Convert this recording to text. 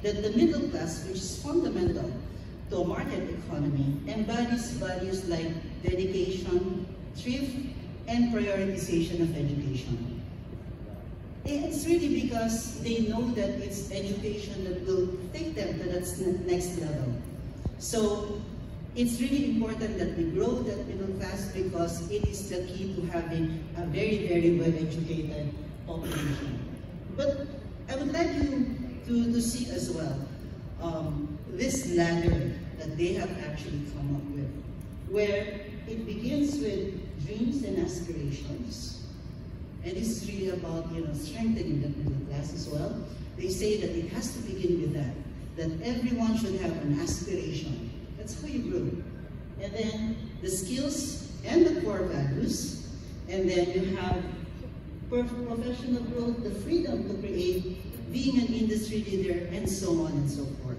that the middle class, which is fundamental to a market economy, embodies values like dedication, thrift, and prioritization of education. It's really because they know that it's education that will take them to that next level. So it's really important that we grow that middle class because it is the key to having a very, very well-educated population. But I would like you to see as well this ladder that they have actually come up with, where it begins with dreams and aspirations. And this is really about, strengthening the middle class as well. They say that it has to begin with that everyone should have an aspiration. That's how you grow. And then the skills and the core values. And then you have professional growth, the freedom to create, being an industry leader, and so on and so forth.